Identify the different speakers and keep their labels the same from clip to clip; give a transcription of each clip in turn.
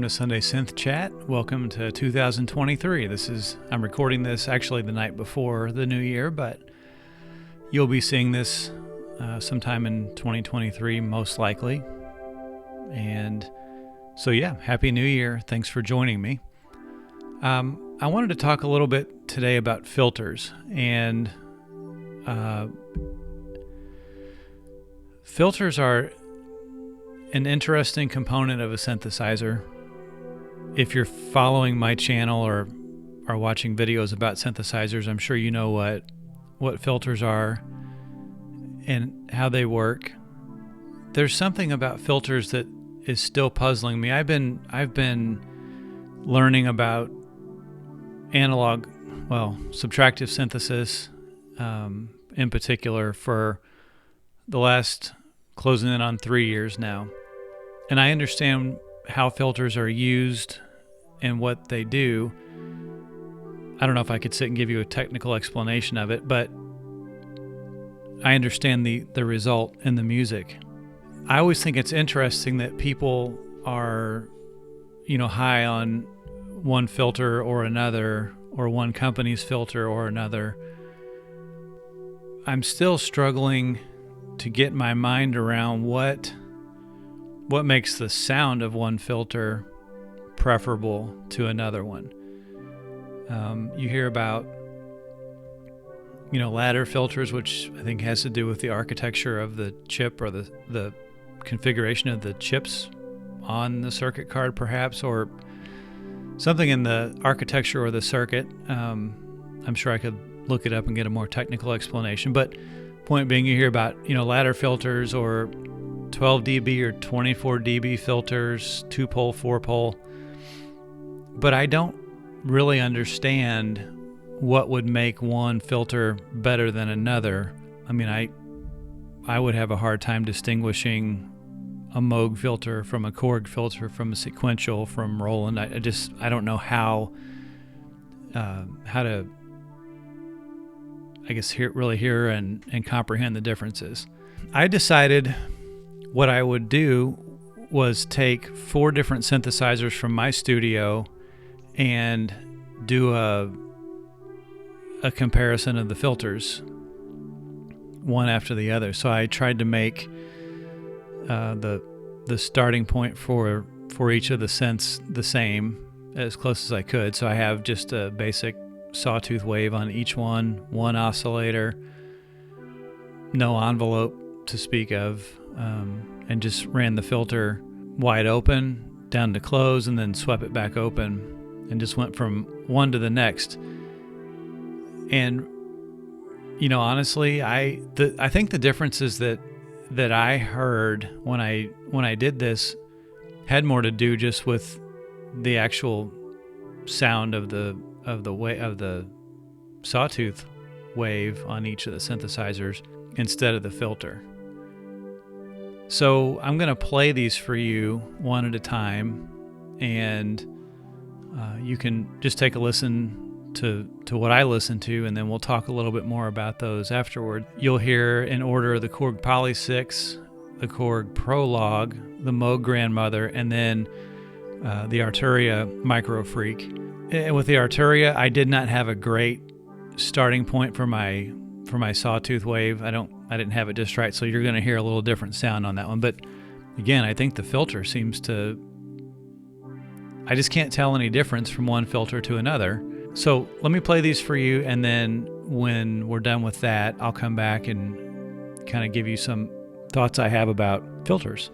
Speaker 1: to Sunday Synth Chat. Welcome to 2023. I'm recording this actually the night before the new year, but you'll be seeing this sometime in 2023, most likely. And so, yeah, Happy New Year. Thanks for joining me. I wanted to talk a little bit today about filters. And filters are an interesting component of a synthesizer. If you're following my channel or are watching videos about synthesizers, I'm sure you know what filters are and how they work. There's something about filters that is still puzzling me. I've been learning about subtractive synthesis in particular for the last closing in on 3 years now. And I understand how filters are used and what they do. I don't know if I could sit and give you a technical explanation of it, but I understand the result in the music. I always think it's interesting that people are, high on one filter or another, or one company's filter or another. I'm still struggling to get my mind around what makes the sound of one filter preferable to another one. You hear about, ladder filters, which I think has to do with the architecture of the chip or the configuration of the chips on the circuit card, perhaps, or something in the architecture or the circuit. I'm sure I could look it up and get a more technical explanation. But point being, you hear about, ladder filters or 12 dB or 24 dB filters, 2-pole, 4-pole. But I don't really understand what would make one filter better than another. I mean, I would have a hard time distinguishing a Moog filter from a KORG filter from a sequential from Roland. I don't know how to, really hear and comprehend the differences. I decided what I would do was take 4 different synthesizers from my studio and do a comparison of the filters, one after the other. So I tried to make the starting point for each of the synths the same, as close as I could. So I have just a basic sawtooth wave on each one oscillator, no envelope to speak of, and just ran the filter wide open down to close and then swept it back open and just went from one to the next. And honestly, I think the differences that I heard when I did this had more to do just with the actual sound of the sawtooth wave on each of the synthesizers instead of the filter. So I'm going to play these for you one at a time, and you can just take a listen to what I listen to, and then we'll talk a little bit more about those afterward. You'll hear in order the KORG Polysix, the KORG Prologue, the Moog Grandmother, and then the Arturia Micro Freak. And with the Arturia, I did not have a great starting point for my sawtooth wave. I didn't have it just right, so you're going to hear a little different sound on that one. But again, I think the filter I just can't tell any difference from one filter to another. So let me play these for you, and then when we're done with that, I'll come back and kind of give you some thoughts I have about filters.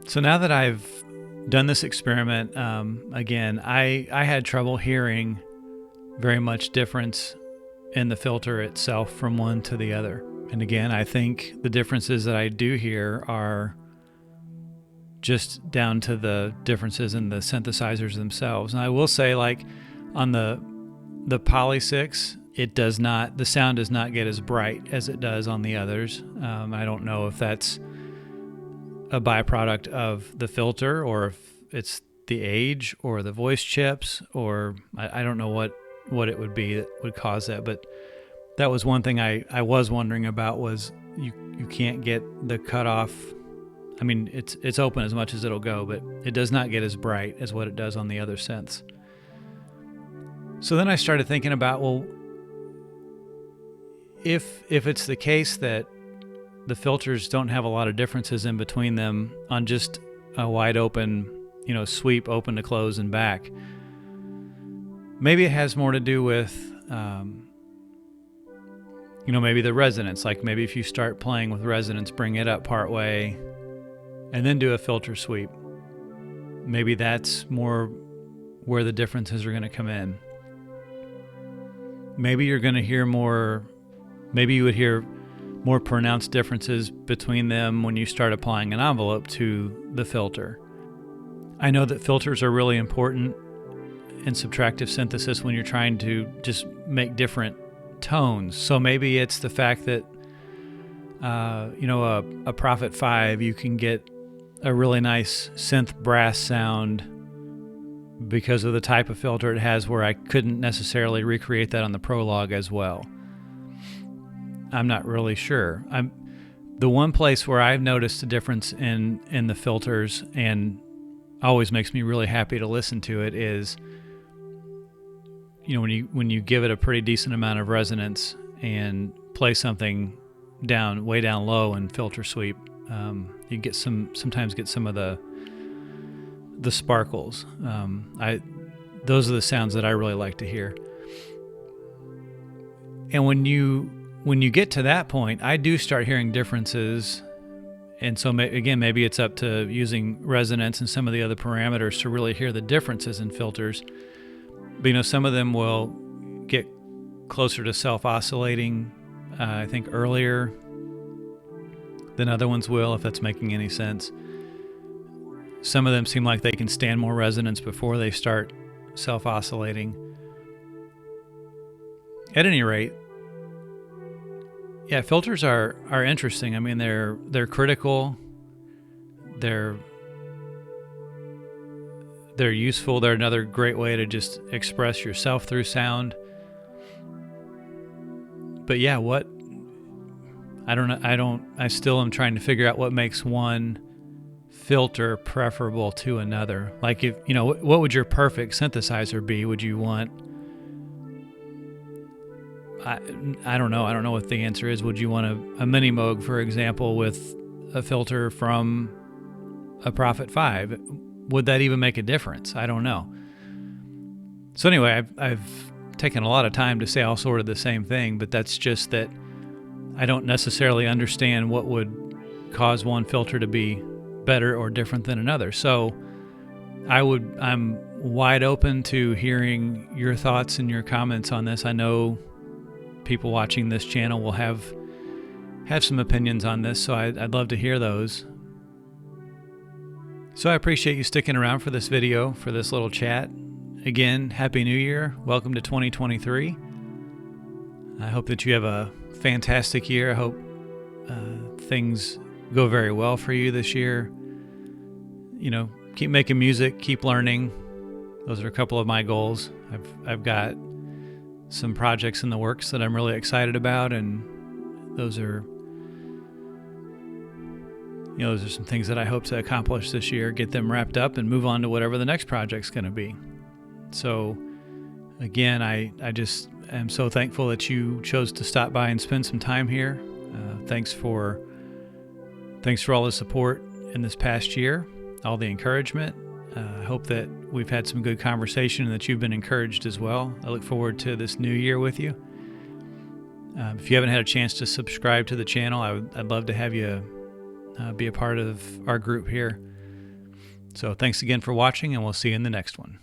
Speaker 1: So now that I've done this experiment, again, I had trouble hearing very much difference in the filter itself from one to the other. And again, I think the differences that I do hear are just down to the differences in the synthesizers themselves. And I will say, like on the Polysix, the sound does not get as bright as it does on the others. I don't know if that's a byproduct of the filter, or if it's the age or the voice chips, or I don't know what it would be that would cause that. But that was one thing I was wondering about, was you can't get the cutoff. I mean, it's open as much as it'll go, but it does not get as bright as what it does on the other synths. So then I started thinking about, well, if it's the case that the filters don't have a lot of differences in between them on just a wide open, sweep, open to close and back, maybe it has more to do with, maybe the resonance. Like maybe if you start playing with resonance, bring it up part way and then do a filter sweep. Maybe that's more where the differences are going to come in. Maybe you're going to hear maybe you would hear more pronounced differences between them when you start applying an envelope to the filter. I know that filters are really important in subtractive synthesis when you're trying to just make different tones. So maybe it's the fact that, a Prophet 5, you can get a really nice synth brass sound because of the type of filter it has, where I couldn't necessarily recreate that on the Prologue as well. I'm not really sure. The one place where I've noticed a difference in the filters, and always makes me really happy to listen to it, is when you give it a pretty decent amount of resonance and play something way down low and filter sweep, you get sometimes get some of the sparkles. Those are the sounds that I really like to hear. And when you get to that point, I do start hearing differences. And so maybe it's up to using resonance and some of the other parameters to really hear the differences in filters. But some of them will get closer to self-oscillating, I think earlier than other ones will, if that's making any sense. Some of them seem like they can stand more resonance before they start self-oscillating. At any rate, yeah, filters are interesting. I mean, they're critical. They're useful. They're another great way to just express yourself through sound. But yeah, I still am trying to figure out what makes one filter preferable to another. Like, if what would your perfect synthesizer be? Would you want, I don't know. I don't know what the answer is. Would you want a mini Moog, for example, with a filter from a Prophet 5? Would that even make a difference? I don't know. So anyway, I've taken a lot of time to say all sort of the same thing, but that's just that I don't necessarily understand what would cause one filter to be better or different than another. So I'm wide open to hearing your thoughts and your comments on this. I know people watching this channel will have some opinions on this, so I'd love to hear those. So I appreciate you sticking around for this video, for this little chat. Again, Happy New Year. Welcome to 2023. I hope that you have a fantastic year. I hope things go very well for you this year. Keep making music, keep learning. Those are a couple of my goals. I've got some projects in the works that I'm really excited about, and those are some things that I hope to accomplish this year, get them wrapped up and move on to whatever the next project's going to be. So again, I just am so thankful that you chose to stop by and spend some time here. Thanks for all the support in this past year, all the encouragement. I hope that we've had some good conversation and that you've been encouraged as well. I look forward to this new year with you. If you haven't had a chance to subscribe to the channel, I'd love to have you be a part of our group here. So thanks again for watching, and we'll see you in the next one.